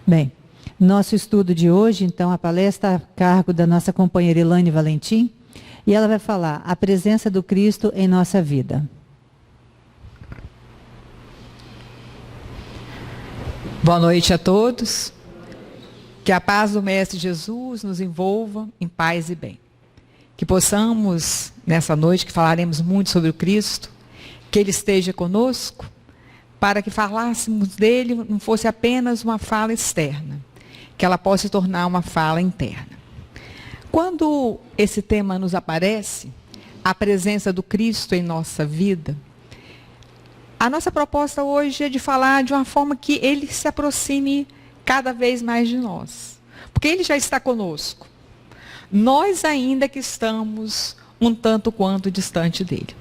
Bem, nosso estudo de hoje, então, a palestra a cargo da nossa companheira Elaine Valentim, e ela vai falar a presença do Cristo em nossa vida. Boa noite a todos. Que a paz do Mestre Jesus nos envolva em paz e bem. Que possamos, nessa noite que falaremos muito sobre o Cristo, que Ele esteja conosco, para que falássemos dele não fosse apenas uma fala externa, que ela possa se tornar uma fala interna. Quando esse tema nos aparece, a presença do Cristo em nossa vida, a nossa proposta hoje é de falar de uma forma que Ele se aproxime cada vez mais de nós. Porque Ele já está conosco. Nós ainda que estamos um tanto quanto distante dEle.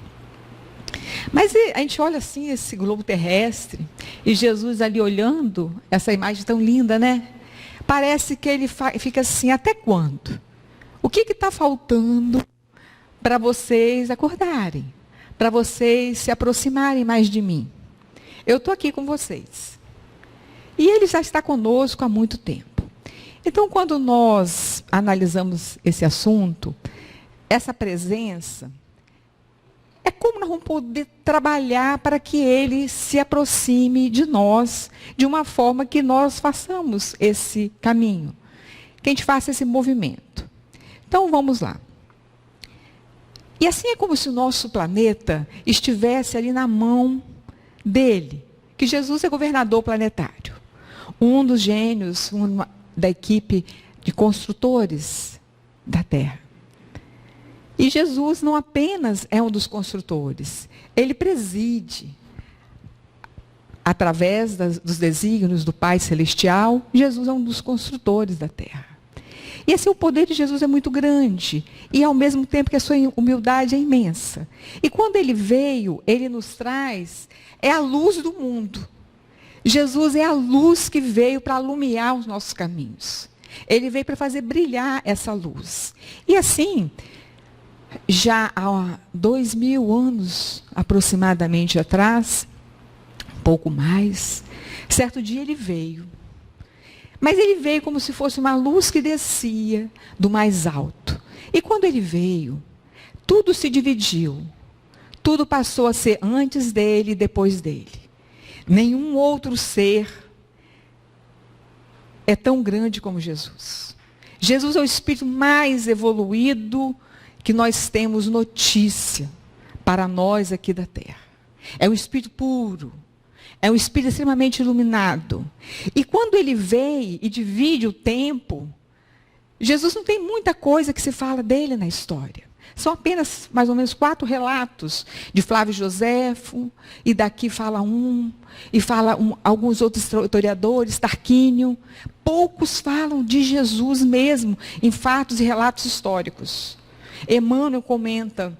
Mas a gente olha assim esse globo terrestre e Jesus ali olhando essa imagem tão linda, né? Parece que ele fica assim, até quando? O que está faltando para vocês acordarem? Para vocês se aproximarem mais de mim? Eu estou aqui com vocês. E ele já está conosco há muito tempo. Então, quando nós analisamos esse assunto, essa presença, é como nós vamos poder trabalhar para que ele se aproxime de nós de uma forma que nós façamos esse caminho, que a gente faça esse movimento. Então, vamos lá. E assim é como se o nosso planeta estivesse ali na mão dele, que Jesus é governador planetário. Um dos gênios da equipe de construtores da Terra. E Jesus não apenas é um dos construtores, ele preside, através dos desígnios do Pai Celestial, Jesus é um dos construtores da Terra. E assim o poder de Jesus é muito grande, e ao mesmo tempo que a sua humildade é imensa. E quando ele veio, ele nos traz, é a luz do mundo. Jesus é a luz que veio para iluminar os nossos caminhos. Ele veio para fazer brilhar essa luz. E assim, já há 2000 anos aproximadamente atrás, um pouco mais, certo dia ele veio. Mas ele veio como se fosse uma luz que descia do mais alto. E quando ele veio, tudo se dividiu. Tudo passou a ser antes dele e depois dele. Nenhum outro ser é tão grande como Jesus. Jesus é o Espírito mais evoluído que nós temos notícia para nós aqui da Terra. É um Espírito puro. É um Espírito extremamente iluminado. E quando ele veio e divide o tempo, Jesus não tem muita coisa que se fala dele na história. São apenas mais ou menos 4 relatos de Flávio Joséfo, e daqui fala e fala alguns outros historiadores, Tarquínio. Poucos falam de Jesus mesmo, em fatos e relatos históricos. Emmanuel comenta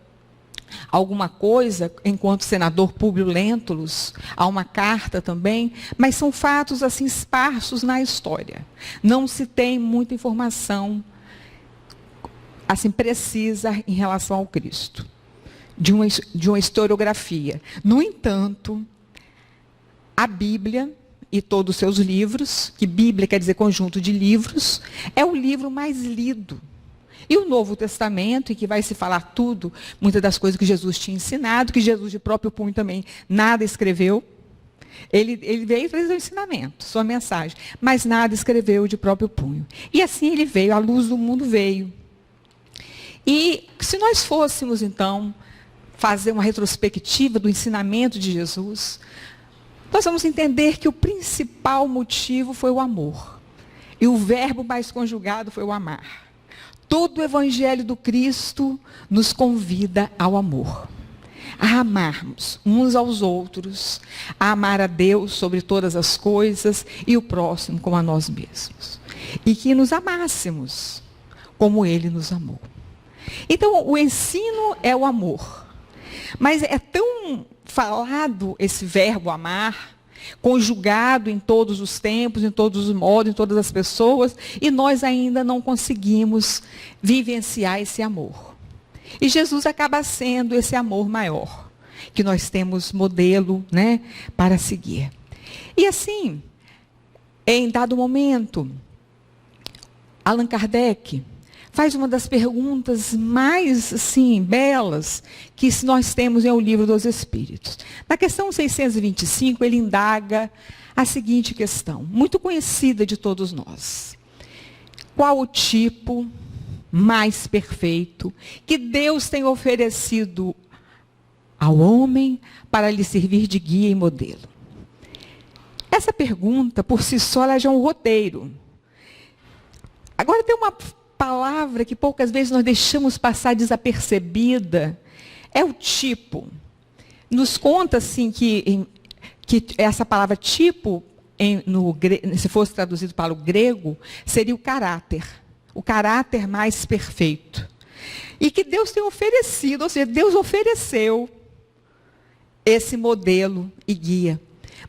alguma coisa, enquanto senador Públio Lentulus, há uma carta também, mas são fatos assim esparsos na história. Não se tem muita informação assim precisa em relação ao Cristo, de uma historiografia. No entanto, a Bíblia e todos os seus livros, que Bíblia quer dizer conjunto de livros, é o livro mais lido. E o Novo Testamento, em que vai se falar tudo, muitas das coisas que Jesus tinha ensinado, que Jesus de próprio punho também nada escreveu. Ele veio trazer o ensinamento, sua mensagem, mas nada escreveu de próprio punho. E assim ele veio, a luz do mundo veio. E se nós fôssemos, então, fazer uma retrospectiva do ensinamento de Jesus, nós vamos entender que o principal motivo foi o amor. E o verbo mais conjugado foi o amar. Todo o evangelho do Cristo nos convida ao amor. A amarmos uns aos outros, a amar a Deus sobre todas as coisas e o próximo como a nós mesmos. E que nos amássemos como Ele nos amou. Então, o ensino é o amor. Mas é tão falado esse verbo amar, conjugado em todos os tempos, em todos os modos, em todas as pessoas, e nós ainda não conseguimos vivenciar esse amor. E Jesus acaba sendo esse amor maior, que nós temos modelo, né, para seguir. E assim, em dado momento, Allan Kardec faz uma das perguntas mais, assim, belas que nós temos em O Livro dos Espíritos. Na questão 625, ele indaga a seguinte questão, muito conhecida de todos nós. Qual o tipo mais perfeito que Deus tem oferecido ao homem para lhe servir de guia e modelo? Essa pergunta, por si só, ela já é um roteiro. Agora tem uma palavra que poucas vezes nós deixamos passar desapercebida, é o tipo. Nos conta assim que essa palavra tipo, se fosse traduzido para o grego, seria o caráter mais perfeito. E que Deus tem oferecido, ou seja, Deus ofereceu esse modelo e guia.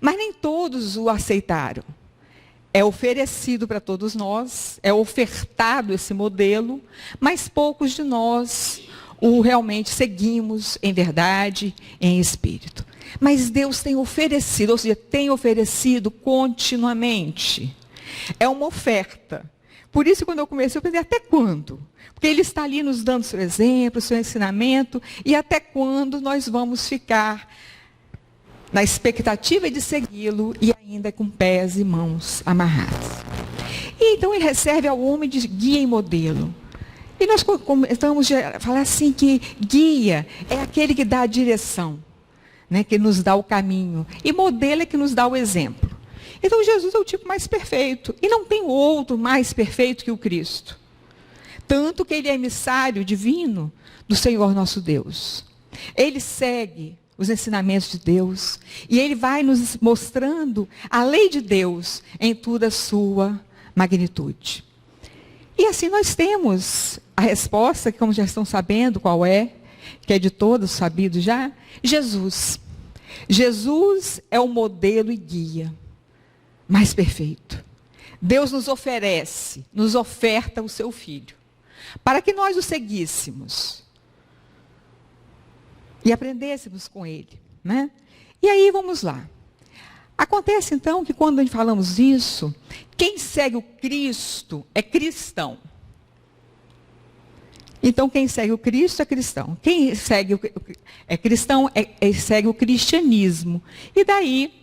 Mas nem todos o aceitaram. É oferecido para todos nós, é ofertado esse modelo, mas poucos de nós o realmente seguimos em verdade, em espírito. Mas Deus tem oferecido, ou seja, tem oferecido continuamente. É uma oferta. Por isso, quando eu comecei, eu pensei, até quando? Porque Ele está ali nos dando seu exemplo, seu ensinamento, e até quando nós vamos ficar na expectativa de segui-lo e ainda com pés e mãos amarrados. E então Ele serve ao homem de guia e modelo. E nós começamos a falar assim que guia é aquele que dá a direção, né, que nos dá o caminho. E modelo é que nos dá o exemplo. Então Jesus é o tipo mais perfeito. E não tem outro mais perfeito que o Cristo. Tanto que Ele é emissário divino do Senhor nosso Deus. Ele segue os ensinamentos de Deus. E Ele vai nos mostrando a lei de Deus em toda a sua magnitude. E assim nós temos a resposta, que como já estão sabendo qual é, que é de todos sabido já, Jesus. Jesus é o modelo e guia mais perfeito. Deus nos oferece, nos oferta o seu Filho, para que nós o seguíssemos e aprendêssemos com Ele, né? E aí vamos lá. Acontece então que quando falamos isso, quem segue o Cristo é cristão. Então quem segue o Cristo é cristão. Quem segue é cristão segue o cristianismo. E daí,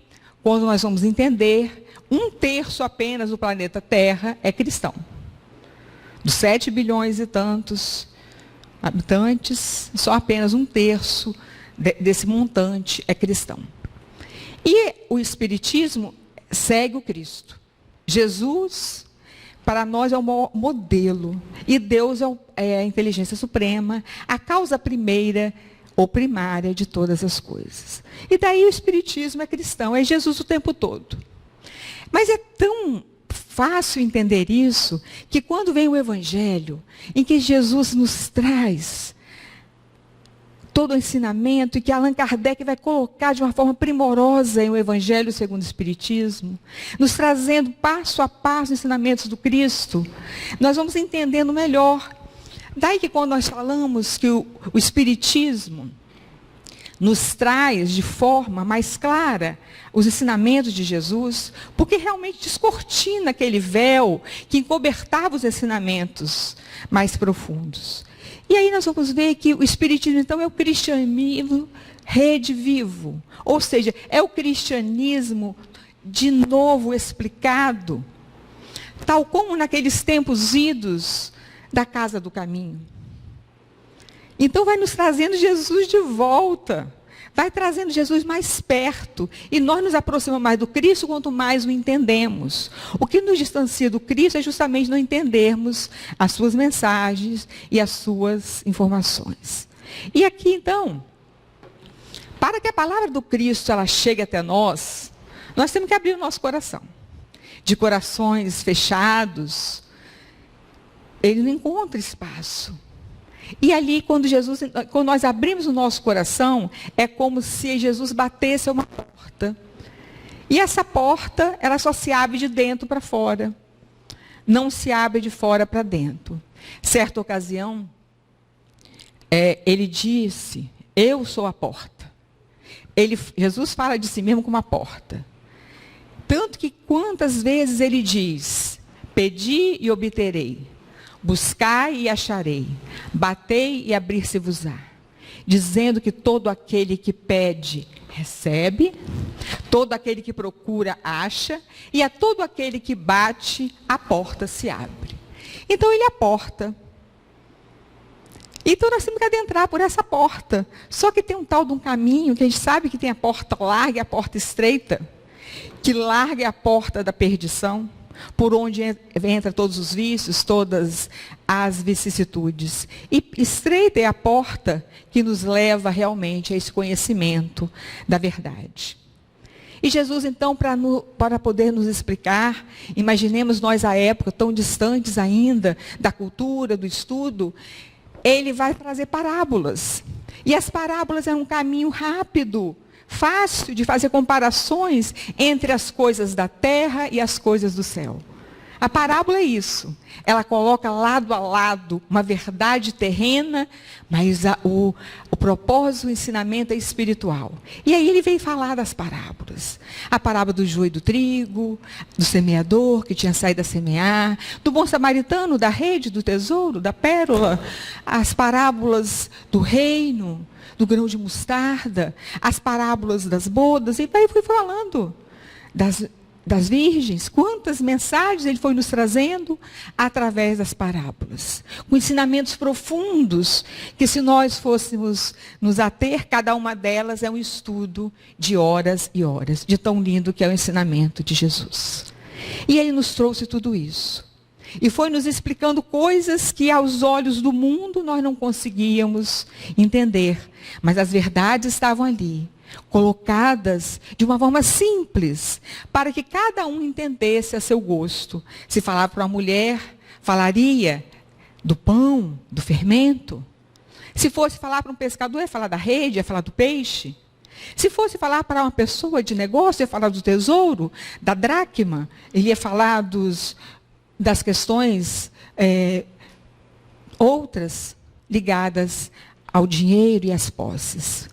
quando nós vamos entender, 1/3 apenas do planeta Terra é cristão. Dos 7 bilhões e tantos habitantes, só apenas 1/3 desse montante é cristão. E o Espiritismo segue o Cristo. Jesus, para nós, é o maior modelo. E Deus é a inteligência suprema, a causa primeira ou primária de todas as coisas. E daí o Espiritismo é cristão, é Jesus o tempo todo. Mas é tão fácil entender isso, que quando vem o Evangelho, em que Jesus nos traz todo o ensinamento, e que Allan Kardec vai colocar de uma forma primorosa em o Evangelho segundo o Espiritismo, nos trazendo passo a passo os ensinamentos do Cristo, nós vamos entendendo melhor. Daí que quando nós falamos que o Espiritismo nos traz de forma mais clara os ensinamentos de Jesus, porque realmente descortina aquele véu que encobertava os ensinamentos mais profundos. E aí nós vamos ver que o Espiritismo, então, é o cristianismo redivivo. Ou seja, é o cristianismo de novo explicado, tal como naqueles tempos idos da Casa do Caminho. Então vai nos trazendo Jesus de volta, vai trazendo Jesus mais perto, e nós nos aproximamos mais do Cristo quanto mais o entendemos. O que nos distancia do Cristo é justamente não entendermos as suas mensagens e as suas informações. E aqui então, para que a palavra do Cristo ela chegue até nós temos que abrir o nosso coração. De corações fechados, ele não encontra espaço. E ali, quando nós abrimos o nosso coração, é como se Jesus batesse a uma porta. E essa porta, ela só se abre de dentro para fora. Não se abre de fora para dentro. Certa ocasião, ele disse, eu sou a porta. Jesus fala de si mesmo como a porta. Tanto que quantas vezes ele diz: pedi e obterei, buscai e acharei, batei e abrir-se-vos-á. Dizendo que todo aquele que pede, recebe, todo aquele que procura, acha, e a todo aquele que bate, a porta se abre. Então ele é a porta. Então nós temos que adentrar por essa porta. Só que tem um tal de um caminho, que a gente sabe que tem a porta larga e a porta estreita, que larga é a porta da perdição, por onde entra todos os vícios, todas as vicissitudes. E estreita é a porta que nos leva realmente a esse conhecimento da verdade. E Jesus, então, para poder nos explicar, imaginemos nós a época tão distantes ainda da cultura, do estudo, ele vai trazer parábolas. E as parábolas é um caminho rápido, fácil de fazer comparações entre as coisas da terra e as coisas do céu. A parábola é isso. Ela coloca lado a lado uma verdade terrena, mas o propósito, o ensinamento é espiritual. E aí ele vem falar das parábolas. A parábola do joio e do trigo, do semeador que tinha saído a semear, do bom samaritano, da rede, do tesouro, da pérola, as parábolas do reino, do grão de mostarda, as parábolas das bodas, e aí foi falando das virgens, quantas mensagens ele foi nos trazendo através das parábolas, com ensinamentos profundos, que se nós fôssemos nos ater, cada uma delas é um estudo de horas e horas, de tão lindo que é o ensinamento de Jesus. E ele nos trouxe tudo isso. E foi nos explicando coisas que aos olhos do mundo nós não conseguíamos entender. Mas as verdades estavam ali, colocadas de uma forma simples, para que cada um entendesse a seu gosto. Se falar para uma mulher, falaria do pão, do fermento. Se fosse falar para um pescador, ia falar da rede, ia falar do peixe. Se fosse falar para uma pessoa de negócio, ia falar do tesouro, da dracma, ele ia falar das questões outras ligadas ao dinheiro e às posses.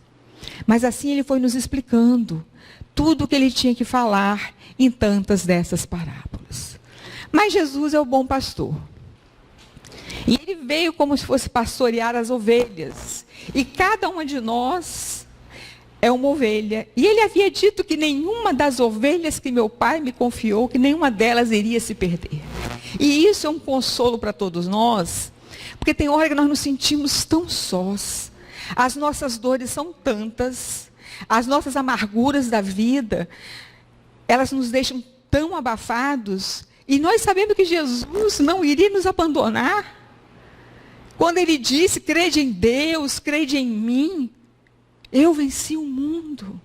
Mas assim ele foi nos explicando tudo o que ele tinha que falar em tantas dessas parábolas. Mas Jesus é o bom pastor. E ele veio como se fosse pastorear as ovelhas. E cada uma de nós é uma ovelha. E ele havia dito que nenhuma das ovelhas que meu pai me confiou, que nenhuma delas iria se perder. E isso é um consolo para todos nós, porque tem hora que nós nos sentimos tão sós. As nossas dores são tantas, as nossas amarguras da vida, elas nos deixam tão abafados, e nós sabemos que Jesus não iria nos abandonar. Quando ele disse, crede em Deus, crede em mim, eu venci o mundo.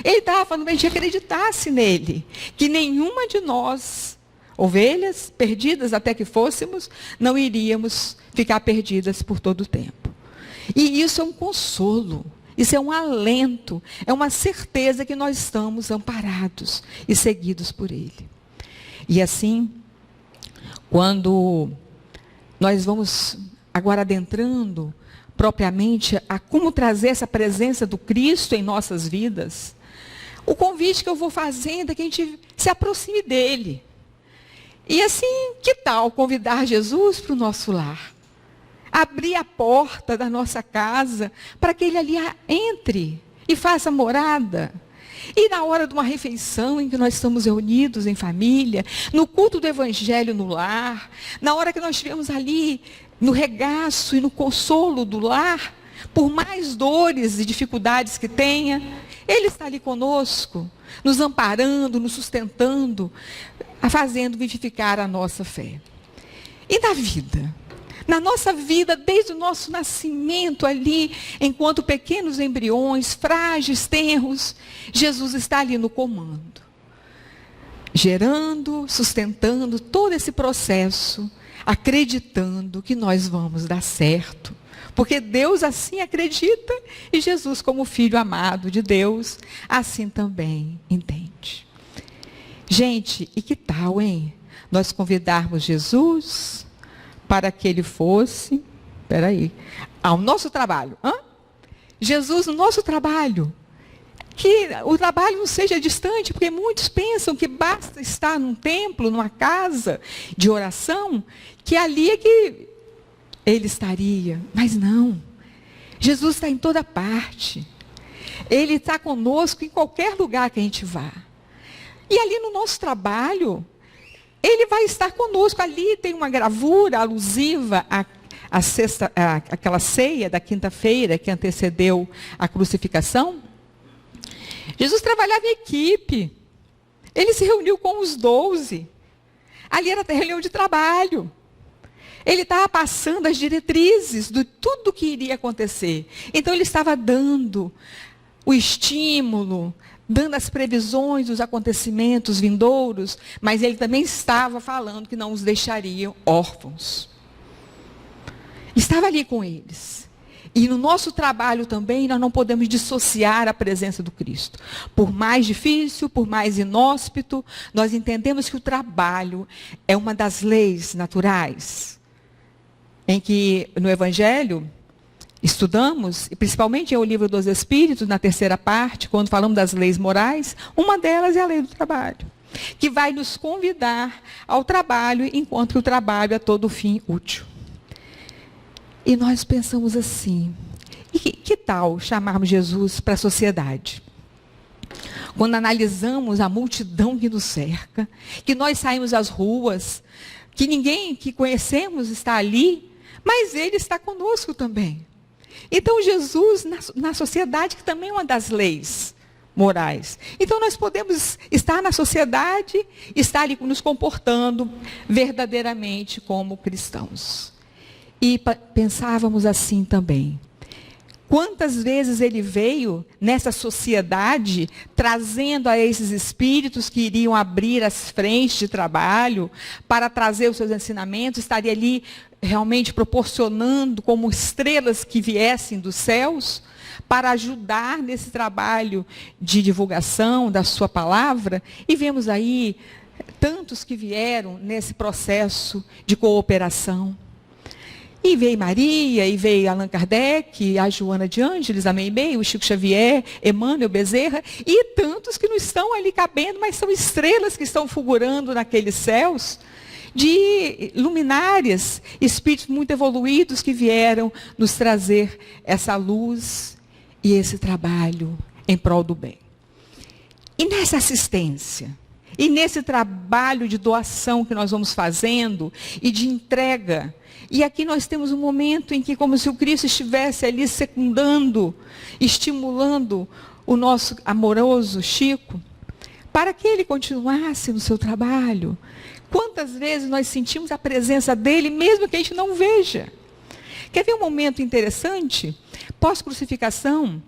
Ele estava falando que a gente acreditasse nele, que nenhuma de nós, ovelhas perdidas até que fôssemos, não iríamos ficar perdidas por todo o tempo. E isso é um consolo, isso é um alento, é uma certeza que nós estamos amparados e seguidos por ele. E assim, quando nós vamos agora adentrando propriamente a como trazer essa presença do Cristo em nossas vidas, o convite que eu vou fazendo é que a gente se aproxime dele. E assim, que tal convidar Jesus para o nosso lar? Abrir a porta da nossa casa para que ele ali entre e faça morada. E na hora de uma refeição em que nós estamos reunidos em família, no culto do evangelho no lar, na hora que nós estivermos ali no regaço e no consolo do lar, por mais dores e dificuldades que tenha, ele está ali conosco, nos amparando, nos sustentando, fazendo vivificar a nossa fé. E na vida? Na nossa vida, desde o nosso nascimento ali, enquanto pequenos embriões, frágeis, tenros, Jesus está ali no comando. Gerando, sustentando todo esse processo, acreditando que nós vamos dar certo. Porque Deus assim acredita e Jesus, como filho amado de Deus, assim também entende. Gente, e que tal, hein? Nós convidarmos Jesus para que ele fosse, ao nosso trabalho. Jesus no nosso trabalho. que o trabalho não seja distante, porque muitos pensam que basta estar num templo, numa casa de oração, que ali é que ele estaria. Mas não. Jesus está em toda parte. Ele está conosco em qualquer lugar que a gente vá. E ali no nosso trabalho, ele vai estar conosco. Ali tem uma gravura alusiva àquela ceia da quinta-feira que antecedeu a crucificação. Jesus trabalhava em equipe. Ele se reuniu com os 12. Ali era a reunião de trabalho. Ele estava passando as diretrizes de tudo que iria acontecer. Então ele estava dando o estímulo, dando as previsões dos acontecimentos vindouros, mas ele também estava falando que não os deixariam órfãos. Estava ali com eles. E no nosso trabalho também, nós não podemos dissociar a presença do Cristo. Por mais difícil, por mais inóspito, nós entendemos que o trabalho é uma das leis naturais, em que no Evangelho estudamos, e principalmente é o livro dos Espíritos, na terceira parte, quando falamos das leis morais, uma delas é a lei do trabalho, que vai nos convidar ao trabalho, enquanto que o trabalho é todo fim útil. E nós pensamos assim, e que tal chamarmos Jesus para a sociedade? Quando analisamos a multidão que nos cerca, que nós saímos às ruas, que ninguém que conhecemos está ali, mas ele está conosco também. Então Jesus na sociedade, que também é uma das leis morais. Então nós podemos estar na sociedade, estar ali nos comportando verdadeiramente como cristãos. E pensávamos assim também. Quantas vezes ele veio nessa sociedade, trazendo a esses espíritos que iriam abrir as frentes de trabalho, para trazer os seus ensinamentos, estaria ali realmente proporcionando como estrelas que viessem dos céus, para ajudar nesse trabalho de divulgação da sua palavra. E vemos aí tantos que vieram nesse processo de cooperação. E veio Maria, e veio Allan Kardec, a Joana de Ângeles, a Meimei, o Chico Xavier, Emmanuel Bezerra, e tantos que não estão ali cabendo, mas são estrelas que estão fulgurando naqueles céus, de luminárias, espíritos muito evoluídos que vieram nos trazer essa luz e esse trabalho em prol do bem. E nessa assistência, e nesse trabalho de doação que nós vamos fazendo, e de entrega, e aqui nós temos um momento em que, como se o Cristo estivesse ali secundando, estimulando o nosso amoroso Chico, para que ele continuasse no seu trabalho. Quantas vezes nós sentimos a presença dele, mesmo que a gente não veja? Quer ver um momento interessante? Pós-crucificação,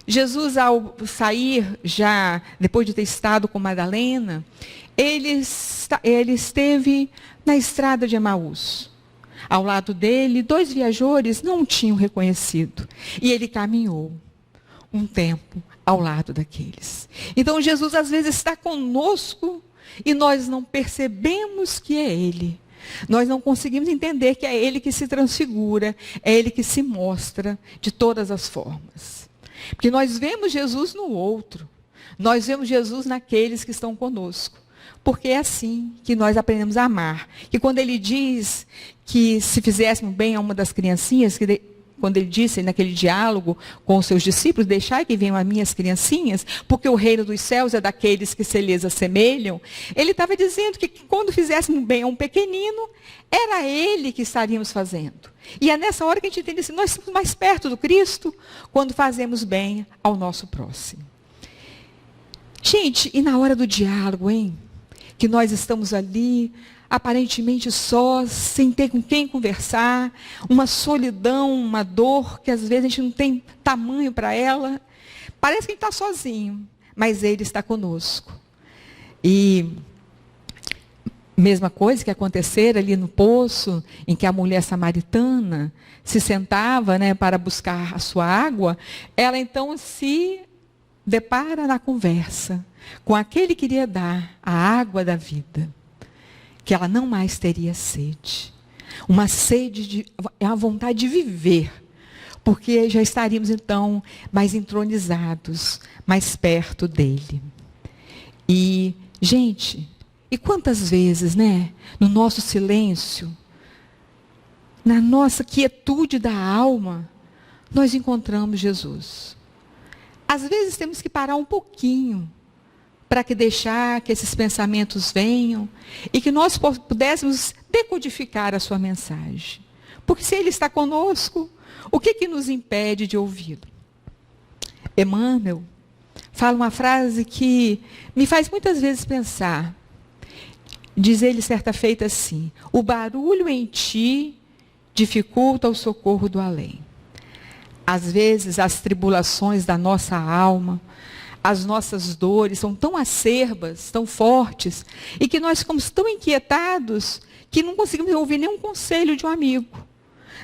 Jesus, ao sair, já depois de ter estado com Madalena, ele esteve na estrada de Emaús. Ao lado dele, 2 viajores não o tinham reconhecido. E ele caminhou um tempo ao lado daqueles. Então, Jesus às vezes está conosco e nós não percebemos que é ele. Nós não conseguimos entender que é ele que se transfigura, é ele que se mostra de todas as formas. Porque nós vemos Jesus no outro, nós vemos Jesus naqueles que estão conosco. Porque é assim que nós aprendemos a amar. Que quando ele diz que se fizéssemos bem a uma das criancinhas, quando ele disse naquele diálogo com os seus discípulos, deixai que venham as minhas criancinhas, porque o reino dos céus é daqueles que se lhes assemelham, ele estava dizendo que quando fizéssemos bem a um pequenino, era ele que estaríamos fazendo. E é nessa hora que a gente entende assim, nós estamos mais perto do Cristo quando fazemos bem ao nosso próximo. Gente, e na hora do diálogo, hein? Que nós estamos ali, aparentemente sós, sem ter com quem conversar, uma solidão, uma dor, que às vezes a gente não tem tamanho para ela. Parece que a gente está sozinho, mas ele está conosco. E mesma coisa que acontecera ali no poço, em que a mulher samaritana se sentava, né, para buscar a sua água, ela então se depara na conversa com aquele que iria dar a água da vida, que ela não mais teria sede. Uma sede, é a vontade de viver, porque já estaríamos então mais entronizados, mais perto dele. E, gente, e quantas vezes, né, no nosso silêncio, na nossa quietude da alma, nós encontramos Jesus. Às vezes temos que parar um pouquinho para que deixar que esses pensamentos venham e que nós pudéssemos decodificar a sua mensagem. Porque se Ele está conosco, o que nos impede de ouvi-lo? Emmanuel fala uma frase que me faz muitas vezes pensar. Diz ele certa feita assim: o barulho em ti dificulta o socorro do além. Às vezes as tribulações da nossa alma, as nossas dores são tão acerbas, tão fortes, e que nós ficamos tão inquietados que não conseguimos ouvir nenhum conselho de um amigo.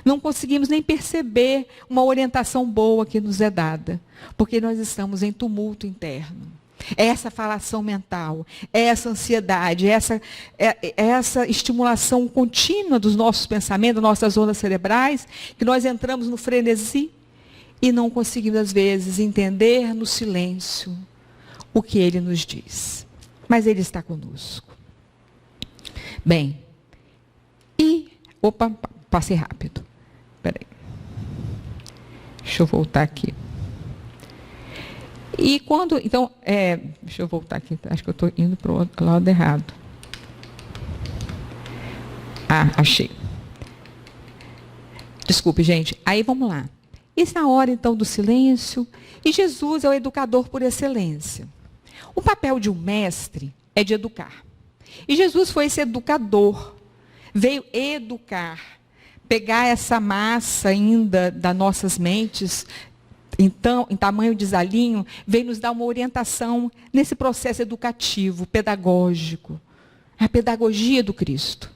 Não conseguimos nem perceber uma orientação boa que nos é dada, porque nós estamos em tumulto interno. É essa falação mental, é essa ansiedade, essa estimulação contínua dos nossos pensamentos, das nossas ondas cerebrais, que nós entramos no frenesi e não conseguimos, às vezes, entender no silêncio o que Ele nos diz. Mas Ele está conosco. Bem, passei rápido. Espera aí. Deixa eu voltar aqui. E quando, então, deixa eu voltar aqui, acho que eu estou indo para o lado errado. Achei. Desculpe, gente. Aí vamos lá. Isso é a hora, então, do silêncio, e Jesus é o educador por excelência. O papel de um mestre é de educar. E Jesus foi esse educador, veio educar, pegar essa massa ainda das nossas mentes, então, em tamanho de desalinho, veio nos dar uma orientação nesse processo educativo, pedagógico, a pedagogia do Cristo.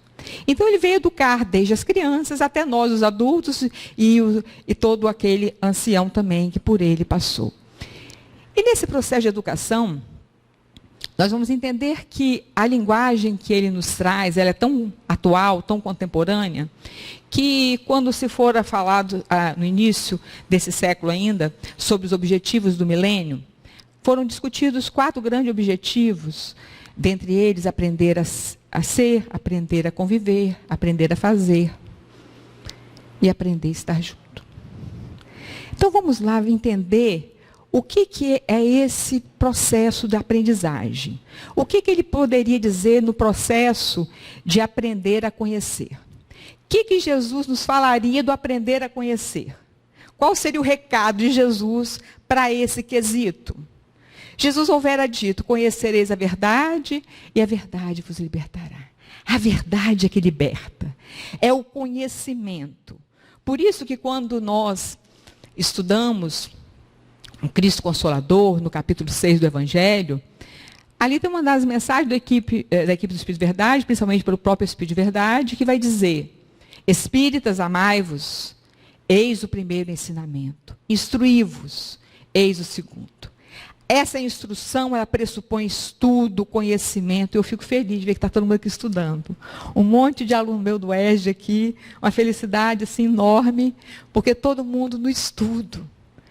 Então, ele veio educar desde as crianças até nós, os adultos, e todo aquele ancião também que por ele passou. E nesse processo de educação, nós vamos entender que a linguagem que ele nos traz, ela é tão atual, tão contemporânea, que quando se for falado no início desse século ainda, sobre os objetivos do milênio, foram discutidos 4 grandes objetivos, dentre eles aprender a ser, aprender a conviver, aprender a fazer e aprender a estar junto. Então vamos lá entender o que é esse processo de aprendizagem. O que ele poderia dizer no processo de aprender a conhecer? O que Jesus nos falaria do aprender a conhecer? Qual seria o recado de Jesus para esse quesito? Jesus houvera dito: conhecereis a verdade e a verdade vos libertará. A verdade é que liberta. É o conhecimento. Por isso que quando nós estudamos o Cristo Consolador, no capítulo 6 do Evangelho, ali tem uma das mensagens da equipe do Espírito de Verdade, principalmente pelo próprio Espírito de Verdade, que vai dizer: Espíritas, amai-vos, eis o primeiro ensinamento. Instruí-vos, eis o segundo. Essa instrução, ela pressupõe estudo, conhecimento. Eu fico feliz de ver que está todo mundo aqui estudando. Um monte de aluno meu do ESG aqui, uma felicidade assim enorme, porque todo mundo no estudo.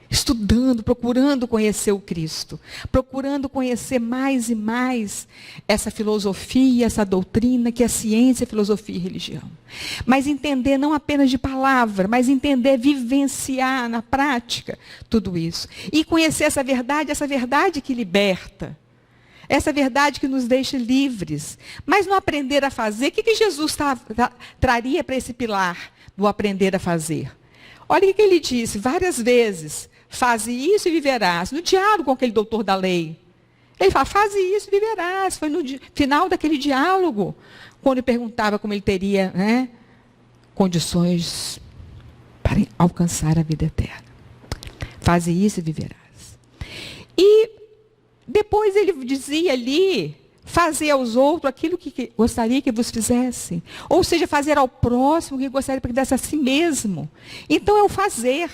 Estudando, procurando conhecer o Cristo, procurando conhecer mais e mais essa filosofia, essa doutrina que é ciência, filosofia e religião. Mas entender não apenas de palavra, mas entender, vivenciar na prática tudo isso. E conhecer essa verdade que liberta, essa verdade que nos deixa livres. Mas no aprender a fazer, o que Jesus traria para esse pilar do aprender a fazer? Olha o que ele disse várias vezes: faze isso e viverás. No diálogo com aquele doutor da lei. Ele fala: faze isso e viverás. Foi no final daquele diálogo, quando ele perguntava como ele teria, condições para alcançar a vida eterna. Faze isso e viverás. E depois ele dizia ali: fazer aos outros aquilo que gostaria que vos fizessem. Ou seja, fazer ao próximo o que gostaria que desse a si mesmo. Então é o fazer.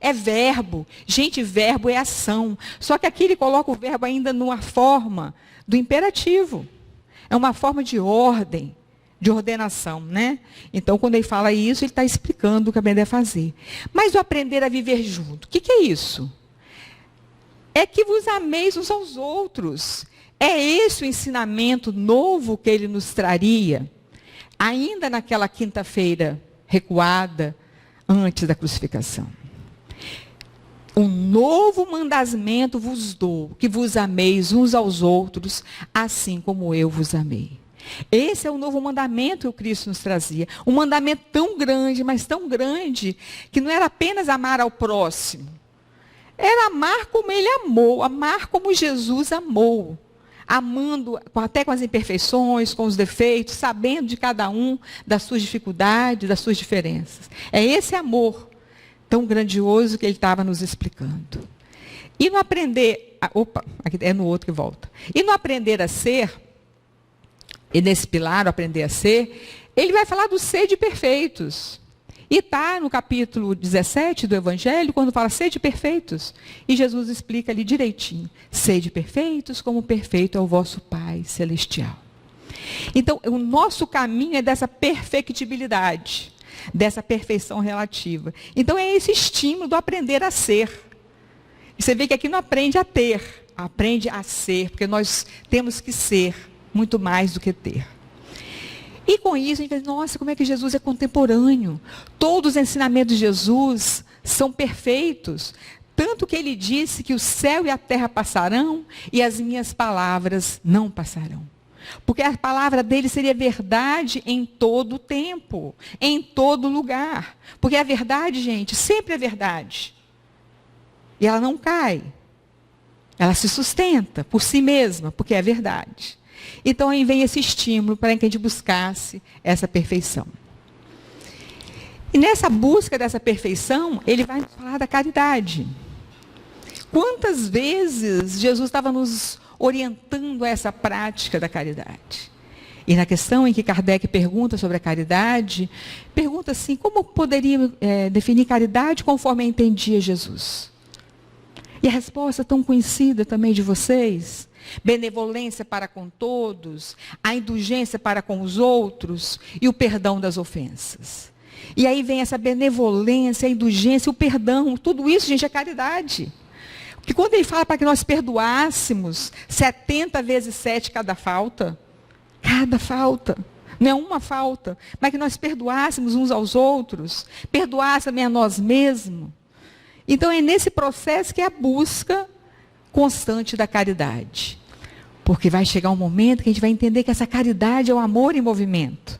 É verbo. Gente, verbo é ação. Só que aqui ele coloca o verbo ainda numa forma do imperativo. É uma forma de ordem. de ordenação, né? Então, quando ele fala isso, ele está explicando o que a gente deve fazer. Mas o aprender a viver junto, o que é isso? É que vos ameis uns aos outros. É esse o ensinamento novo que ele nos traria, ainda naquela quinta-feira recuada, antes da crucificação. Um novo mandamento vos dou, que vos ameis uns aos outros, assim como eu vos amei. Esse é o novo mandamento que o Cristo nos trazia. Um mandamento tão grande, mas tão grande, que não era apenas amar ao próximo. Era amar como ele amou, amar como Jesus amou. Amando até com as imperfeições, com os defeitos, sabendo de cada um, das suas dificuldades, das suas diferenças. É esse amor tão grandioso que ele estava nos explicando. E no aprender, aqui é no outro que volta. E no aprender a ser, e nesse pilar, o aprender a ser, ele vai falar do ser de perfeitos. E está no capítulo 17 do Evangelho, quando fala sede perfeitos. E Jesus explica ali direitinho. Sede perfeitos, como perfeito é o vosso Pai Celestial. Então, o nosso caminho é dessa perfectibilidade, dessa perfeição relativa. Então, é esse estímulo do aprender a ser. E você vê que aqui não aprende a ter, aprende a ser, porque nós temos que ser muito mais do que ter. E com isso, a gente pensa, nossa, como é que Jesus é contemporâneo? Todos os ensinamentos de Jesus são perfeitos. Tanto que ele disse que o céu e a terra passarão e as minhas palavras não passarão. Porque a palavra dele seria verdade em todo o tempo, em todo lugar. Porque a verdade, gente, sempre é verdade. E ela não cai. Ela se sustenta por si mesma, porque é verdade. Então, aí vem esse estímulo para que a gente buscasse essa perfeição. E nessa busca dessa perfeição, ele vai nos falar da caridade. Quantas vezes Jesus estava nos orientando a essa prática da caridade? E na questão em que Kardec pergunta sobre a caridade, pergunta assim, como poderia definir caridade conforme entendia Jesus? E a resposta tão conhecida também de vocês, benevolência para com todos, a indulgência para com os outros e o perdão das ofensas. E aí vem essa benevolência, a indulgência, o perdão, tudo isso, gente, é caridade. Porque quando ele fala para que nós perdoássemos 70 vezes 7 cada falta, não é uma falta, mas que nós perdoássemos uns aos outros, perdoássemos a nós mesmos. Então é nesse processo que é a busca constante da caridade. Porque vai chegar um momento que a gente vai entender que essa caridade é o amor em movimento.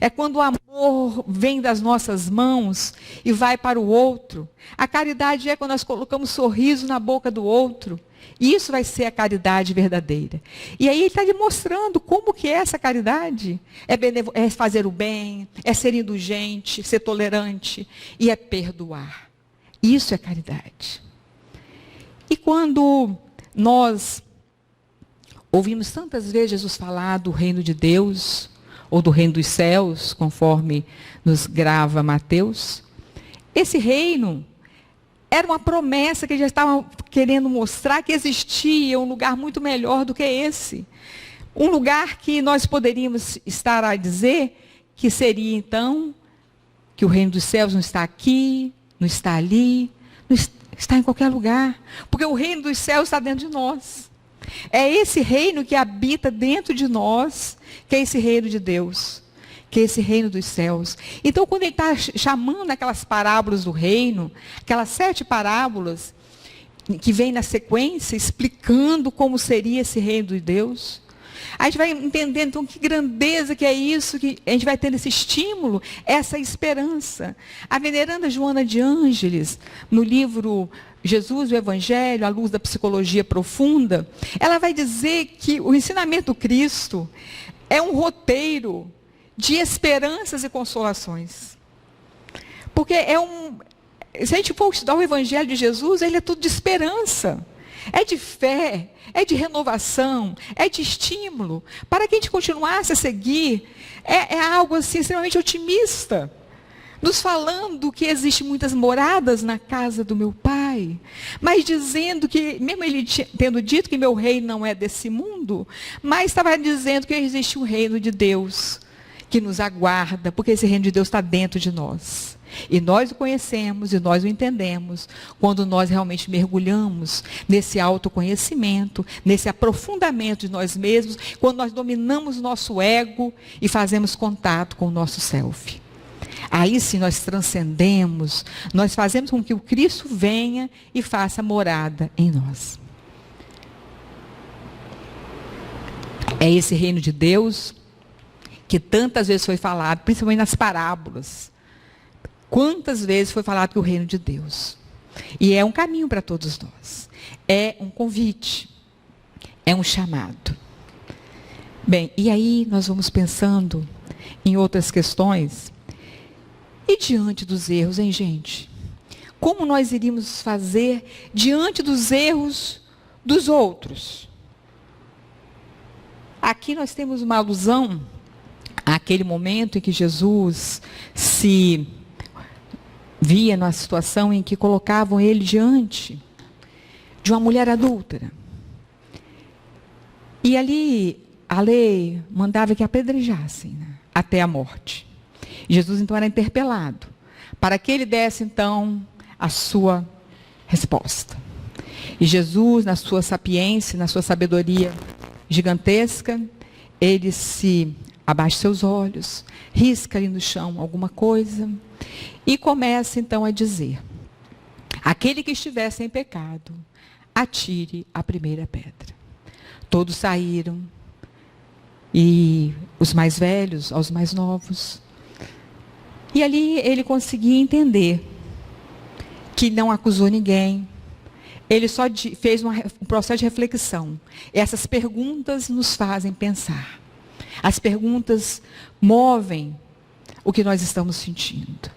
É quando o amor vem das nossas mãos e vai para o outro. A caridade é quando nós colocamos sorriso na boca do outro. Isso vai ser a caridade verdadeira. E aí ele está demonstrando como que é essa caridade. É fazer o bem, é ser indulgente, ser tolerante e é perdoar. Isso é caridade. E quando nós ouvimos tantas vezes Jesus falar do reino de Deus, ou do reino dos céus, conforme nos grava Mateus, esse reino era uma promessa que ele já estava querendo mostrar que existia um lugar muito melhor do que esse. Um lugar que nós poderíamos estar a dizer que seria, então, que o reino dos céus não está aqui, não está ali, não está em qualquer lugar. Porque o reino dos céus está dentro de nós. É esse reino que habita dentro de nós, que é esse reino de Deus, que é esse reino dos céus. Então, quando ele está chamando aquelas parábolas do reino, aquelas 7 parábolas, que vem na sequência, explicando como seria esse reino de Deus, a gente vai entendendo, então, que grandeza que é isso, que a gente vai tendo esse estímulo, essa esperança. A veneranda Joana de Ângeles, no livro Jesus, o Evangelho, à luz da psicologia profunda, ela vai dizer que o ensinamento do Cristo é um roteiro de esperanças e consolações. Porque se a gente for estudar o Evangelho de Jesus, ele é tudo de esperança. É de fé, é de renovação, é de estímulo. Para que a gente continuasse a seguir, é algo assim extremamente otimista. Nos falando que existem muitas moradas na casa do meu Pai, mas dizendo que, mesmo ele tendo dito que meu reino não é desse mundo, mas estava dizendo que existe um reino de Deus, que nos aguarda, porque esse reino de Deus está dentro de nós. E nós o conhecemos e nós o entendemos quando nós realmente mergulhamos nesse autoconhecimento, nesse aprofundamento de nós mesmos, quando nós dominamos o nosso ego e fazemos contato com o nosso self. Aí sim nós transcendemos, nós fazemos com que o Cristo venha e faça morada em nós. É esse reino de Deus que tantas vezes foi falado, principalmente nas parábolas. Quantas vezes foi falado que o reino de Deus. E é um caminho para todos nós. É um convite. É um chamado. Bem, e aí nós vamos pensando em outras questões. E diante dos erros, hein, gente? Como nós iríamos fazer diante dos erros dos outros? Aqui nós temos uma alusão àquele momento em que Jesus se via numa situação em que colocavam ele diante de uma mulher adúltera. E ali a lei mandava que apedrejassem, né, até a morte. E Jesus então era interpelado para que ele desse então a sua resposta. E Jesus, na sua sapiência, na sua sabedoria gigantesca, ele se abaixa seus olhos, risca ali no chão alguma coisa e começa então a dizer: aquele que estiver sem pecado, atire a primeira pedra. Todos saíram, e os mais velhos aos mais novos. E ali ele conseguia entender que não acusou ninguém. Ele só fez um processo de reflexão. Essas perguntas nos fazem pensar. As perguntas movem o que nós estamos sentindo.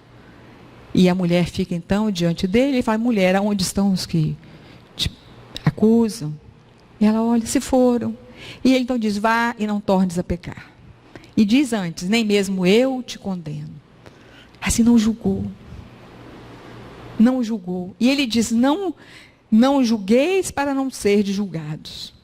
E a mulher fica então diante dele e fala: mulher, aonde estão os que te acusam? E ela olha: se foram. E ele então diz: vá e não tornes a pecar. E diz antes: nem mesmo eu te condeno. Assim, não julgou. Não julgou. E ele diz: não julgueis para não ser julgados.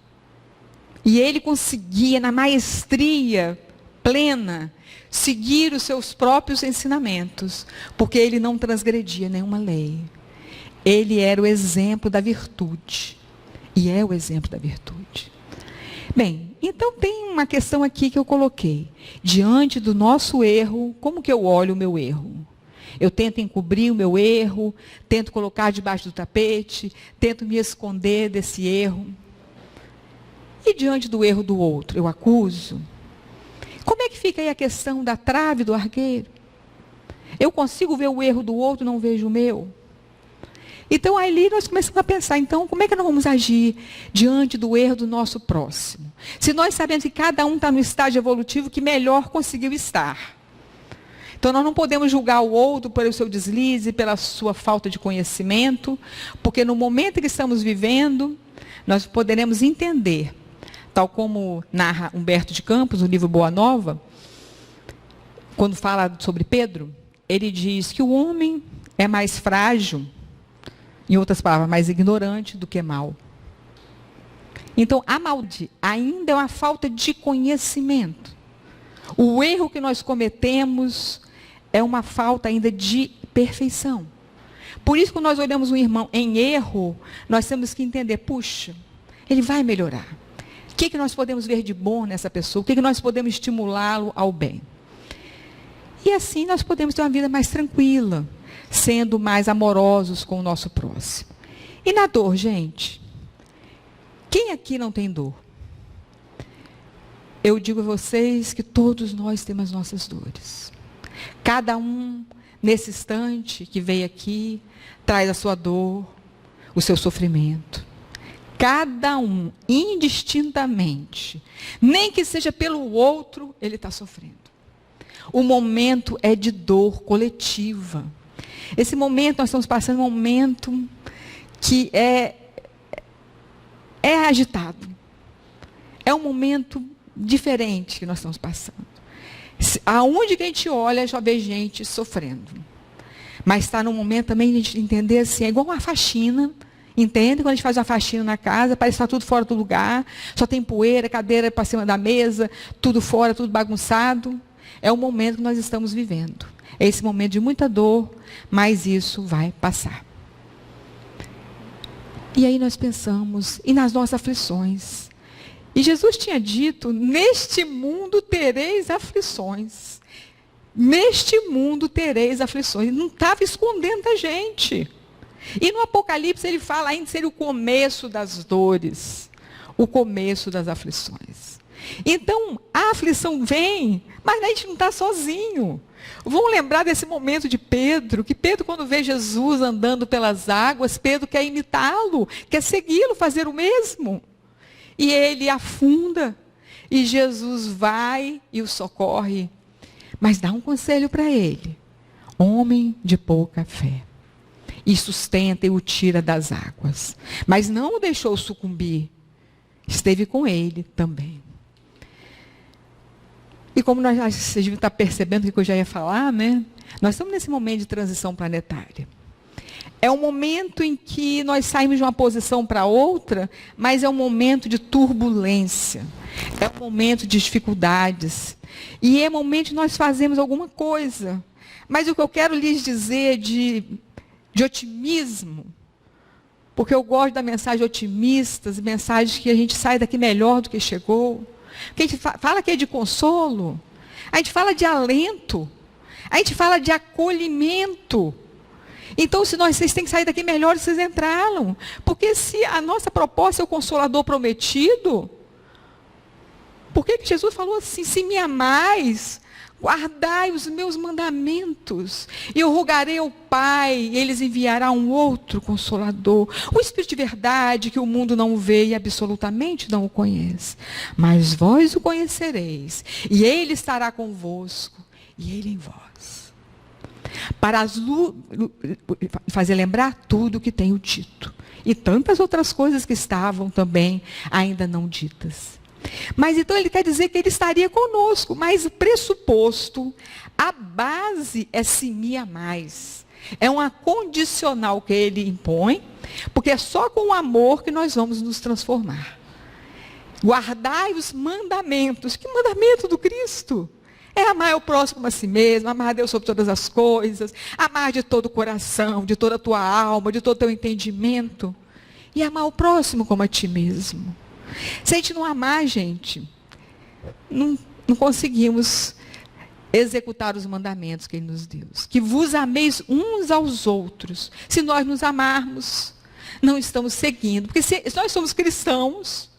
E ele conseguia, na maestria plena, seguir os seus próprios ensinamentos, porque ele não transgredia nenhuma lei. Ele era o exemplo da virtude. E é o exemplo da virtude. Bem, então tem uma questão aqui que eu coloquei. Diante do nosso erro, como que eu olho o meu erro? Eu tento encobrir o meu erro, tento colocar debaixo do tapete, tento me esconder desse erro. E diante do erro do outro, eu acuso? Como é que fica aí a questão da trave do arqueiro? Eu consigo ver o erro do outro, não vejo o meu? Então, ali nós começamos a pensar, então, como é que nós vamos agir diante do erro do nosso próximo? Se nós sabemos que cada um está no estágio evolutivo que melhor conseguiu estar. Então, nós não podemos julgar o outro pelo seu deslize, pela sua falta de conhecimento, porque no momento que estamos vivendo, nós poderemos entender, tal como narra Humberto de Campos, no livro Boa Nova, quando fala sobre Pedro, ele diz que o homem é mais frágil, em outras palavras, mais ignorante do que mau. Então, a maldade ainda é uma falta de conhecimento. O erro que nós cometemos é uma falta ainda de perfeição. Por isso, quando nós olhamos um irmão em erro, nós temos que entender, puxa, ele vai melhorar. O que nós podemos ver de bom nessa pessoa? O que nós podemos estimulá-lo ao bem? E assim nós podemos ter uma vida mais tranquila, sendo mais amorosos com o nosso próximo. E na dor, gente? Quem aqui não tem dor? Eu digo a vocês que todos nós temos as nossas dores. Cada um, nesse instante que veio aqui, traz a sua dor, o seu sofrimento. Cada um, indistintamente, nem que seja pelo outro, ele está sofrendo. O momento é de dor coletiva. Esse momento, nós estamos passando um momento que é agitado. É um momento diferente que nós estamos passando. Aonde que a gente olha, já vê gente sofrendo. Mas está no momento também de a gente entender assim, é igual uma faxina. Entende? Quando a gente faz uma faxina na casa, parece que está tudo fora do lugar, só tem poeira, cadeira para cima da mesa, tudo fora, tudo bagunçado. É o momento que nós estamos vivendo. É esse momento de muita dor, mas isso vai passar. E aí nós pensamos, e nas nossas aflições? E Jesus tinha dito, neste mundo tereis aflições. Neste mundo tereis aflições. Ele não estava escondendo da gente. E no Apocalipse ele fala ainda ser o começo das dores. O começo das aflições. Então, a aflição vem, mas a gente não está sozinho. Vamos lembrar desse momento de Pedro, que Pedro, quando vê Jesus andando pelas águas, Pedro quer imitá-lo, quer segui-lo, fazer o mesmo. E ele afunda, e Jesus vai e o socorre. Mas dá um conselho para ele: homem de pouca fé. E sustenta e o tira das águas. Mas não o deixou sucumbir. Esteve com ele também. E como vocês devem estar percebendo o que eu já ia falar, né? Nós estamos nesse momento de transição planetária. É um momento em que nós saímos de uma posição para outra, mas é um momento de turbulência. É um momento de dificuldades. E é um momento que nós fazemos alguma coisa. Mas o que eu quero lhes dizer de otimismo, porque eu gosto da mensagem otimistas, mensagens que a gente sai daqui melhor do que chegou. Porque a gente fala que é de consolo, a gente fala de alento, a gente fala de acolhimento. Então, se vocês têm que sair daqui melhor, vocês entraram. Porque se a nossa proposta é o Consolador prometido, por que Jesus falou assim: se me amais, guardai os meus mandamentos, e eu rogarei ao Pai, e eles enviará um outro Consolador, o Espírito de verdade, que o mundo não vê e absolutamente não o conhece. Mas vós o conhecereis, e ele estará convosco, e ele em vós. Para fazer lembrar tudo que tenho dito, e tantas outras coisas que estavam também ainda não ditas. Mas então ele quer dizer que ele estaria conosco, mas o pressuposto, a base é se me amais. É uma condicional que ele impõe, porque é só com o amor que nós vamos nos transformar. Guardai os mandamentos. Que mandamento do Cristo? É amar o próximo como a si mesmo, amar a Deus sobre todas as coisas, amar de todo o coração, de toda a tua alma, de todo o teu entendimento, e amar o próximo como a ti mesmo. Se a gente não amar, gente, não conseguimos executar os mandamentos que Ele nos deu. Que vos ameis uns aos outros. Se nós nos amarmos, não estamos seguindo. Porque se nós somos cristãos,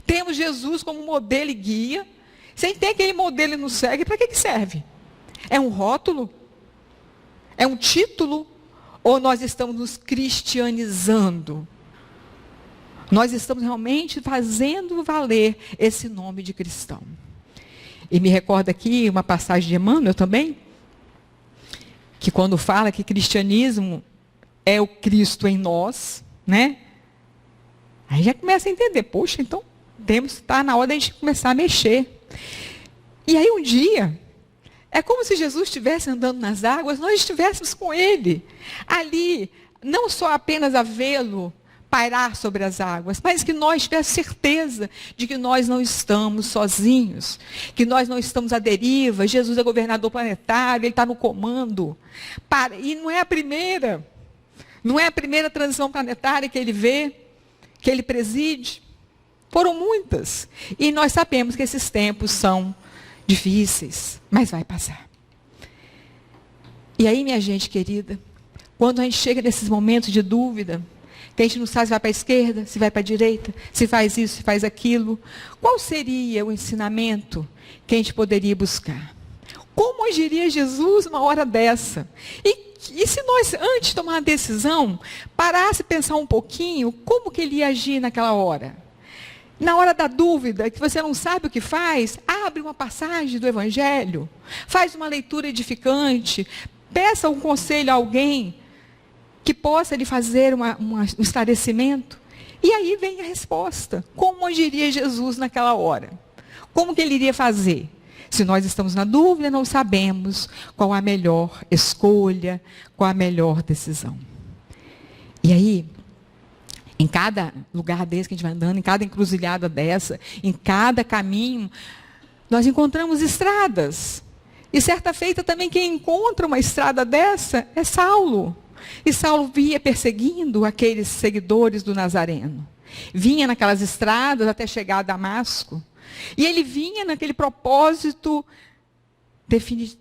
temos Jesus como modelo e guia. Se a gente tem aquele modelo e não segue, para que serve? É um rótulo? É um título? Ou nós estamos nos cristianizando? Nós estamos realmente fazendo valer esse nome de cristão. E me recorda aqui uma passagem de Emmanuel também, que quando fala que cristianismo é o Cristo em nós, né? Aí já começa a entender, poxa, então está na hora de a gente começar a mexer. E aí um dia, é como se Jesus estivesse andando nas águas, nós estivéssemos com Ele, ali, não só apenas a vê-lo, pairar sobre as águas, mas que nós tivéssemos certeza de que nós não estamos sozinhos, que nós não estamos à deriva. Jesus é governador planetário, Ele está no comando. E não é a primeira transição planetária que Ele vê, que Ele preside. Foram muitas. E nós sabemos que esses tempos são difíceis, mas vai passar. E aí, minha gente querida, quando a gente chega nesses momentos de dúvida, que a gente não sabe se vai para a esquerda, se vai para a direita, se faz isso, se faz aquilo. Qual seria o ensinamento que a gente poderia buscar? Como agiria Jesus numa hora dessa? E se nós, antes de tomar uma decisão, parasse e pensar um pouquinho, como que ele ia agir naquela hora? Na hora da dúvida, que você não sabe o que faz, abre uma passagem do Evangelho, faz uma leitura edificante, peça um conselho a alguém, que possa lhe fazer um esclarecimento. E aí vem a resposta. Como agiria Jesus naquela hora? Como que ele iria fazer? Se nós estamos na dúvida, não sabemos qual a melhor escolha, qual a melhor decisão. E aí, em cada lugar desse que a gente vai andando, em cada encruzilhada dessa, em cada caminho, nós encontramos estradas. E certa feita também quem encontra uma estrada dessa é Saulo. E Saulo via perseguindo aqueles seguidores do Nazareno. Vinha naquelas estradas até chegar a Damasco. E ele vinha naquele propósito definido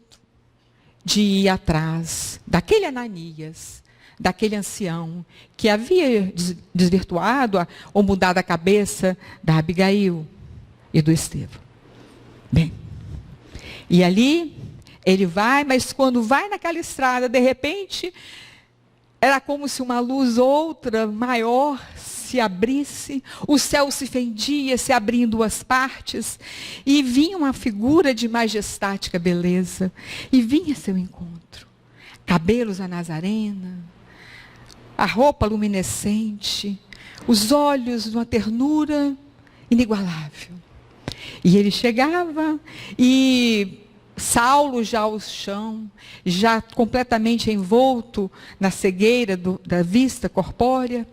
de ir atrás daquele Ananias, daquele ancião que havia desvirtuado ou mudado a cabeça da Abigail e do Estevão. Bem, e ali ele vai, mas quando vai naquela estrada, de repente, era como se uma luz outra, maior, se abrisse, o céu se fendia, se abria em duas partes, e vinha uma figura de majestática beleza, e vinha seu encontro. Cabelos à nazarena, a roupa luminescente, os olhos de uma ternura inigualável. E ele chegava, e Saulo já ao chão, já completamente envolto na cegueira da vista corpórea,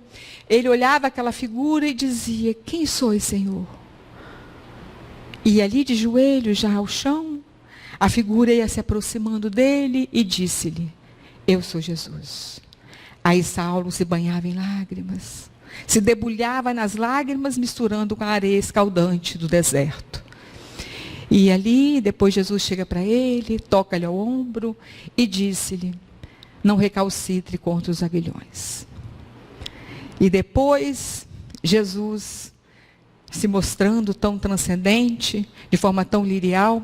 ele olhava aquela figura e dizia: quem sois, Senhor? E ali de joelhos já ao chão, a figura ia se aproximando dele e disse-lhe: eu sou Jesus. Aí Saulo se banhava em lágrimas, se debulhava nas lágrimas, misturando com a areia escaldante do deserto. E ali, depois Jesus chega para ele, toca-lhe ao ombro e disse-lhe: não recalcitre contra os aguilhões. E depois, Jesus, se mostrando tão transcendente, de forma tão lirial,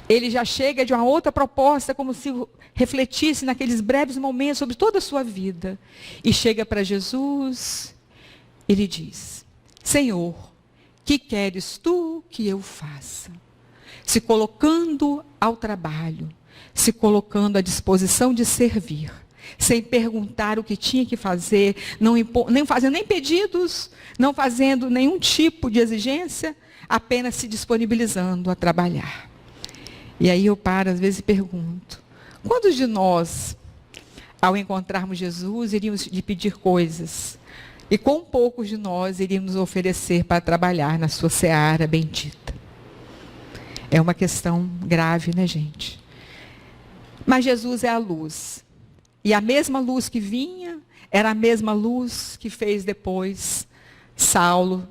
ele já chega de uma outra proposta, como se refletisse naqueles breves momentos sobre toda a sua vida. E chega para Jesus, ele diz: Senhor, que queres tu que eu faça? Se colocando ao trabalho, se colocando à disposição de servir, sem perguntar o que tinha que fazer, não fazendo nem pedidos, não fazendo nenhum tipo de exigência, apenas se disponibilizando a trabalhar. E aí eu paro às vezes e pergunto: quantos de nós, ao encontrarmos Jesus, iríamos lhe pedir coisas? E quão poucos de nós iríamos nos oferecer para trabalhar na sua seara bendita? É uma questão grave, né, gente? Mas Jesus é a luz. E a mesma luz que vinha, era a mesma luz que fez depois Saulo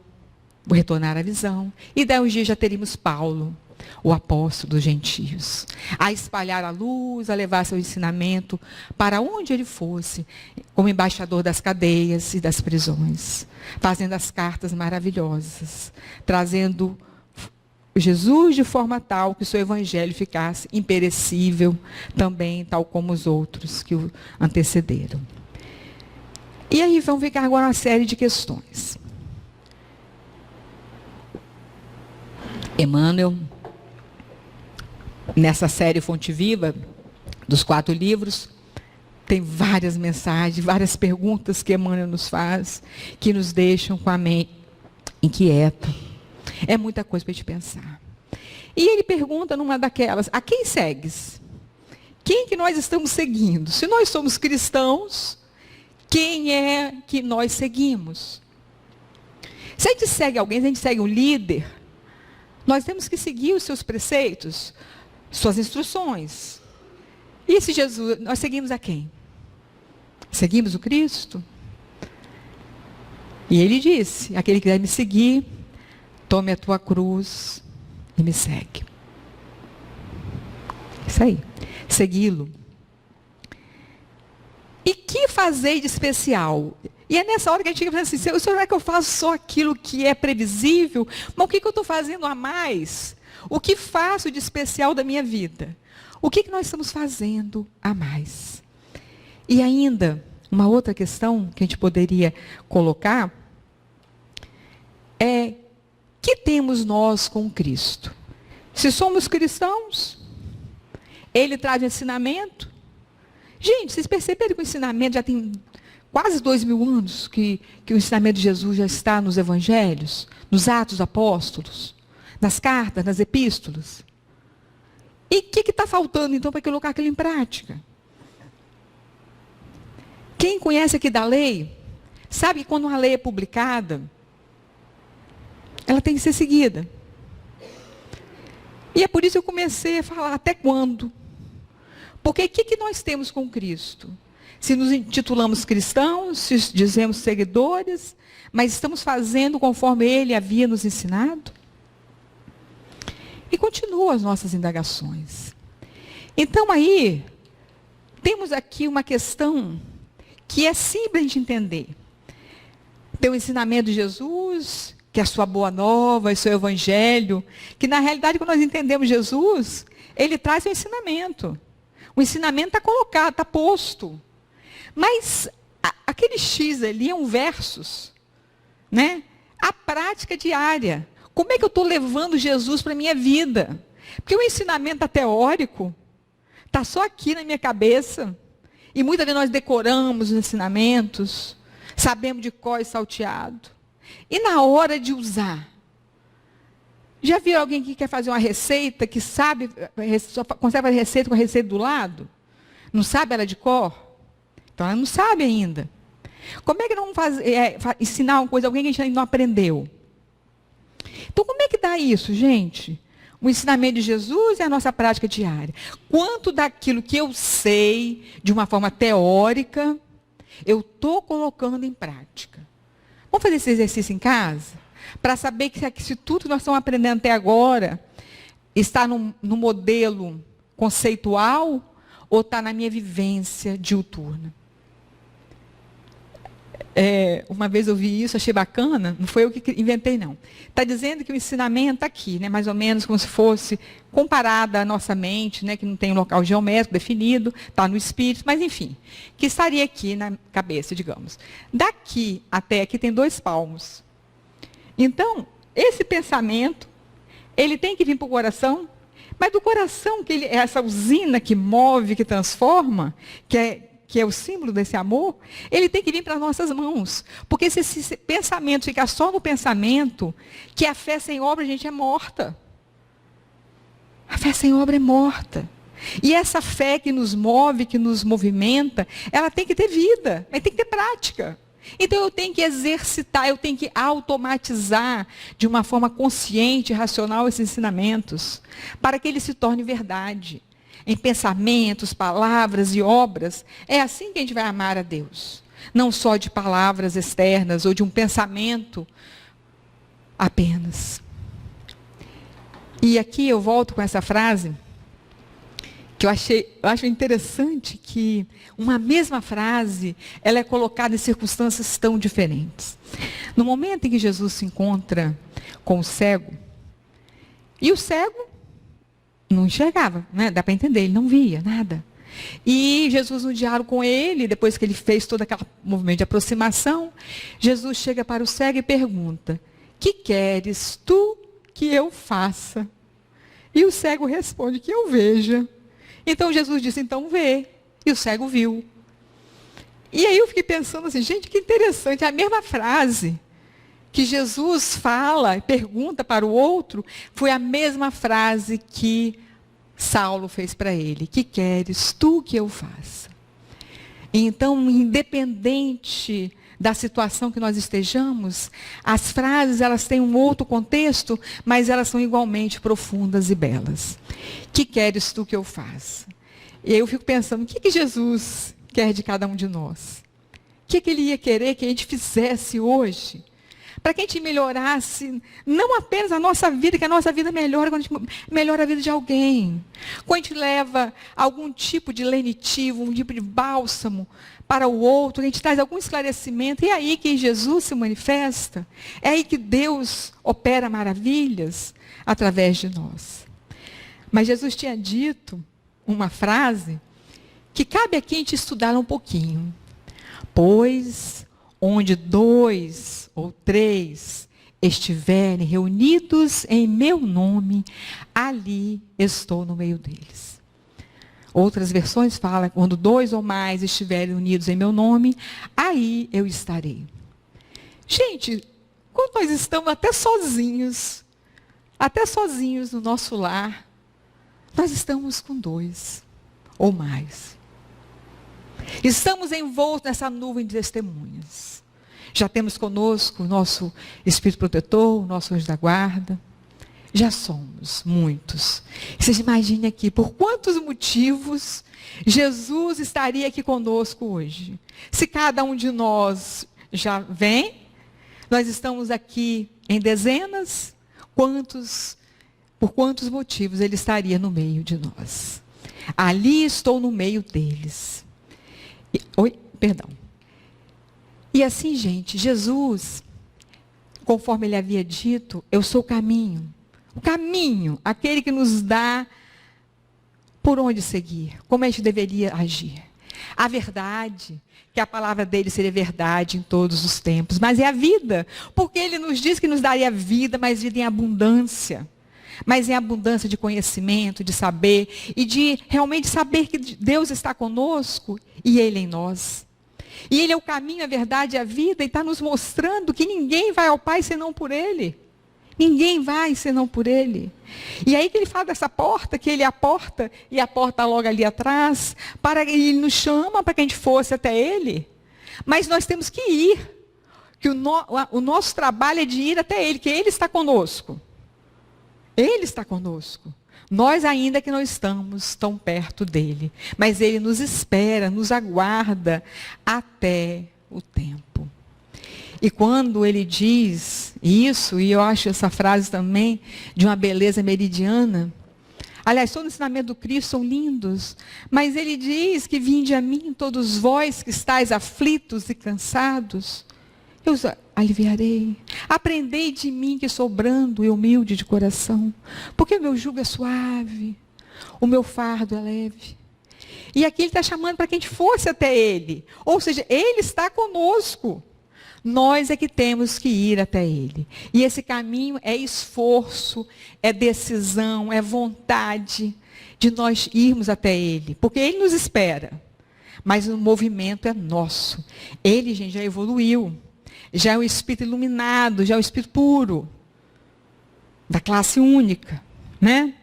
retornar à visão. E daí uns dias já teríamos Paulo, o apóstolo dos gentios, a espalhar a luz, a levar seu ensinamento para onde ele fosse, como embaixador das cadeias e das prisões, fazendo as cartas maravilhosas, trazendo Jesus de forma tal que o seu evangelho ficasse imperecível também, tal como os outros que o antecederam. E aí vão ficar agora uma série de questões. Emmanuel, nessa série Fonte Viva, dos 4 livros, tem várias mensagens, várias perguntas que Emmanuel nos faz, que nos deixam com a mente inquieta. É muita coisa para a gente pensar. E ele pergunta numa daquelas: a quem segues? Quem que nós estamos seguindo? Se nós somos cristãos, quem é que nós seguimos? Se a gente segue alguém, se a gente segue um líder, nós temos que seguir os seus preceitos, suas instruções. E esse Jesus, nós seguimos a quem? Seguimos o Cristo? E ele disse: aquele que quiser me seguir, tome a tua cruz e me segue. Isso aí. Segui-lo. E que fazer de especial? E é nessa hora que a gente fica pensando assim: será é que eu faço só aquilo que é previsível? Mas o que eu estou fazendo a mais? O que faço de especial da minha vida? O que nós estamos fazendo a mais? E ainda, uma outra questão que a gente poderia colocar é: que temos nós com Cristo? Se somos cristãos, Ele traz o ensinamento. Gente, vocês perceberam que o ensinamento já tem quase 2000 anos que o ensinamento de Jesus já está nos evangelhos, nos Atos dos Apóstolos, nas cartas, nas epístolas. E o que está faltando, então, para colocar aquilo em prática? Quem conhece aqui da lei, sabe que quando uma lei é publicada, ela tem que ser seguida. E é por isso que eu comecei a falar, até quando? Porque o que nós temos com Cristo? Se nos intitulamos cristãos, se dizemos seguidores, mas estamos fazendo conforme Ele havia nos ensinado? E continuam as nossas indagações. Então aí, temos aqui uma questão que é simples de entender. Tem o ensinamento de Jesus, que é a sua boa nova, o seu evangelho, que na realidade, quando nós entendemos Jesus, ele traz o ensinamento. O ensinamento está colocado, está posto. Mas aquele X ali é um versus, né? A prática diária. Como é que eu estou levando Jesus para a minha vida? Porque o ensinamento está teórico, está só aqui na minha cabeça. E muitas vezes nós decoramos os ensinamentos, sabemos de cor e salteado. E na hora de usar, já viu alguém que quer fazer uma receita, que sabe, só consegue fazer receita com a receita do lado? Não sabe ela de cor? Então ela não sabe ainda. Como é que não ensinar uma coisa a alguém que a gente ainda não aprendeu? Então como é que dá isso, gente? O ensinamento de Jesus é a nossa prática diária. Quanto daquilo que eu sei, de uma forma teórica, eu estou colocando em prática? Vamos fazer esse exercício em casa? Para saber que se tudo que nós estamos aprendendo até agora está no modelo conceitual ou está na minha vivência diuturna. Uma vez eu vi isso, achei bacana, não foi eu que inventei, não. Está dizendo que o ensinamento está aqui, né, mais ou menos como se fosse comparado à nossa mente, né, que não tem um local geométrico definido, está no espírito, mas enfim, que estaria aqui na cabeça, digamos. Daqui até aqui tem 2 palmos. Então, esse pensamento, ele tem que vir para o coração, mas do coração, que é essa usina que move, que transforma, que é o símbolo desse amor, ele tem que vir para as nossas mãos. Porque se esse pensamento ficar só no pensamento, que a fé sem obra, gente, é morta. A fé sem obra é morta. E essa fé que nos move, que nos movimenta, ela tem que ter vida, ela tem que ter prática. Então eu tenho que exercitar, eu tenho que automatizar de uma forma consciente e racional esses ensinamentos, para que eles se tornem verdade. Em pensamentos, palavras e obras, é assim que a gente vai amar a Deus. Não só de palavras externas ou de um pensamento apenas. E aqui eu volto com essa frase, que eu acho interessante que uma mesma frase, ela é colocada em circunstâncias tão diferentes. No momento em que Jesus se encontra com o cego, e o cego não enxergava, né? Dá para entender, ele não via nada. E Jesus, no diálogo com ele, depois que ele fez todo aquele movimento de aproximação, Jesus chega para o cego e pergunta: que queres tu que eu faça? E o cego responde: que eu veja. Então Jesus disse: então vê. E o cego viu. E aí eu fiquei pensando assim, gente, que interessante, é a mesma frase que Jesus fala e pergunta para o outro, foi a mesma frase que Saulo fez para ele: que queres tu que eu faça? Então, independente da situação que nós estejamos, as frases, elas têm um outro contexto, mas elas são igualmente profundas e belas. Que queres tu que eu faça? E aí eu fico pensando, o que Jesus quer de cada um de nós? O que ele ia querer que a gente fizesse hoje? Para que a gente melhorasse, não apenas a nossa vida, que a nossa vida melhora quando a gente melhora a vida de alguém. Quando a gente leva algum tipo de lenitivo, um tipo de bálsamo para o outro, a gente traz algum esclarecimento, e é aí que Jesus se manifesta, é aí que Deus opera maravilhas através de nós. Mas Jesus tinha dito uma frase que cabe aqui a gente estudar um pouquinho. Pois onde 2 ou 3 estiverem reunidos em meu nome, ali estou no meio deles. Outras versões falam, quando 2 ou mais estiverem unidos em meu nome, aí eu estarei. Gente, quando nós estamos até sozinhos no nosso lar, nós estamos com 2 ou mais. Estamos envoltos nessa nuvem de testemunhas. Já temos conosco o nosso Espírito Protetor, o nosso anjo da guarda. Já somos muitos. Vocês imaginem aqui, por quantos motivos Jesus estaria aqui conosco hoje? Se cada um de nós já vem, nós estamos aqui em dezenas, por quantos motivos ele estaria no meio de nós? Ali estou no meio deles. E assim, gente, Jesus, conforme ele havia dito, eu sou o caminho. O caminho, aquele que nos dá por onde seguir, como a gente deveria agir. A verdade, que a palavra dele seria verdade em todos os tempos, mas é a vida, porque ele nos diz que nos daria vida, mas vida em abundância. Mas em abundância de conhecimento, de saber, e de realmente saber que Deus está conosco e Ele em nós. E Ele é o caminho, a verdade e a vida, e está nos mostrando que ninguém vai ao Pai senão por Ele. Ninguém vai senão por Ele. E aí que Ele fala dessa porta, que Ele é a porta, e a porta logo ali atrás, Ele nos chama para que a gente fosse até Ele. Mas nós temos que ir, que o nosso trabalho é de ir até Ele, que Ele está conosco. Ele está conosco. Nós ainda que não estamos tão perto dele. Mas ele nos espera, nos aguarda até o tempo. E quando ele diz isso, e eu acho essa frase também de uma beleza meridiana, aliás, todo o ensinamento do Cristo são lindos, mas ele diz que vinde a mim todos vós que estáis aflitos e cansados, eu os aliviarei. Aprendei de mim que sou brando e humilde de coração, porque o meu jugo é suave, o meu fardo é leve. E aqui ele está chamando para que a gente fosse até ele. Ou seja, ele está conosco. Nós é que temos que ir até ele. E esse caminho é esforço, é decisão, é vontade de nós irmos até ele. Porque ele nos espera. Mas o movimento é nosso. Ele, gente, já evoluiu. Já é um espírito iluminado, já é um espírito puro. Da classe única, né?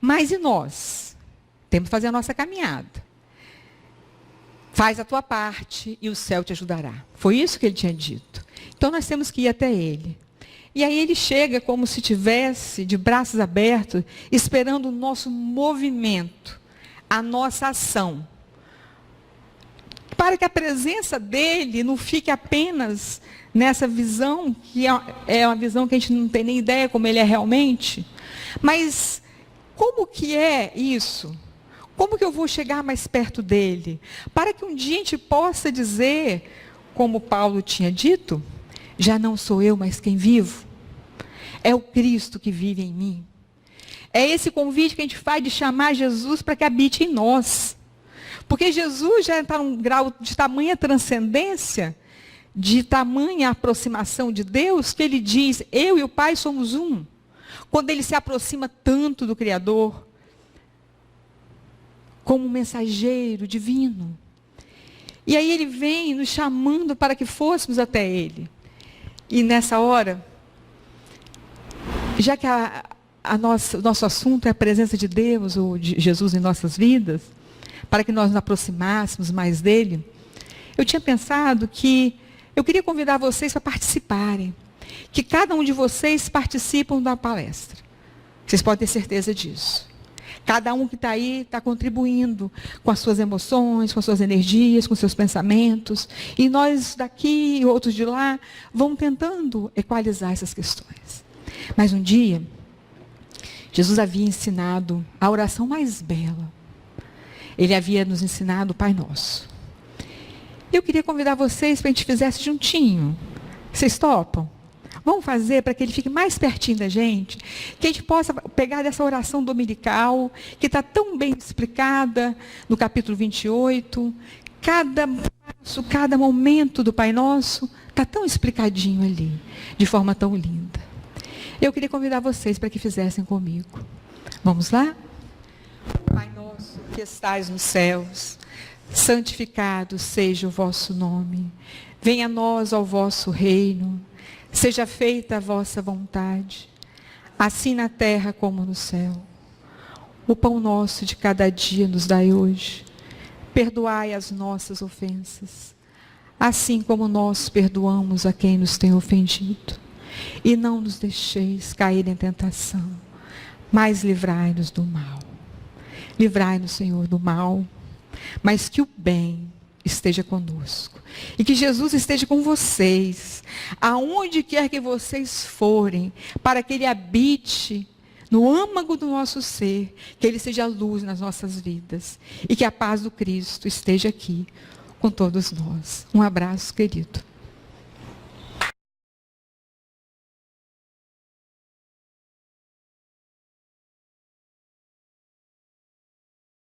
Mas e nós? Temos que fazer a nossa caminhada. Faz a tua parte e o céu te ajudará. Foi isso que ele tinha dito. Então nós temos que ir até ele. E aí ele chega como se tivesse de braços abertos, esperando o nosso movimento, a nossa ação. Para que a presença dele não fique apenas nessa visão, que é uma visão que a gente não tem nem ideia como ele é realmente. Mas como que é isso? Como que eu vou chegar mais perto dele? Para que um dia a gente possa dizer, como Paulo tinha dito, já não sou eu, mas quem vivo. É o Cristo que vive em mim. É esse convite que a gente faz de chamar Jesus para que habite em nós. Porque Jesus já está num grau de tamanha transcendência, de tamanha aproximação de Deus, que ele diz, eu e o Pai somos um. Quando ele se aproxima tanto do Criador, como um mensageiro divino. E aí ele vem nos chamando para que fôssemos até ele. E nessa hora, já que o nosso assunto é a presença de Deus, ou de Jesus em nossas vidas, para que nós nos aproximássemos mais dele, eu tinha pensado que eu queria convidar vocês para participarem. Que cada um de vocês participam da palestra. Vocês podem ter certeza disso. Cada um que está aí está contribuindo com as suas emoções, com as suas energias, com os seus pensamentos. E nós daqui e outros de lá vamos tentando equalizar essas questões. Mas um dia, Jesus havia ensinado a oração mais bela. Ele havia nos ensinado o Pai Nosso. Eu queria convidar vocês para a gente fizesse juntinho. Vocês topam? Vamos fazer para que ele fique mais pertinho da gente, que a gente possa pegar dessa oração dominical, que está tão bem explicada no capítulo 28, cada passo, cada momento do Pai Nosso, está tão explicadinho ali, de forma tão linda. Eu queria convidar vocês para que fizessem comigo. Vamos lá? Pai nosso, que estais nos céus, santificado seja o vosso nome. Venha a nós ao vosso reino. Seja feita a vossa vontade, assim na terra como no céu. O pão nosso de cada dia nos dai hoje. Perdoai as nossas ofensas, assim como nós perdoamos a quem nos tem ofendido. E não nos deixeis cair em tentação, mas livrai-nos do mal. Livrai-nos, Senhor, do mal, mas que o bem esteja conosco. E que Jesus esteja com vocês, aonde quer que vocês forem, para que Ele habite no âmago do nosso ser, que Ele seja luz nas nossas vidas. E que a paz do Cristo esteja aqui com todos nós. Um abraço, querido.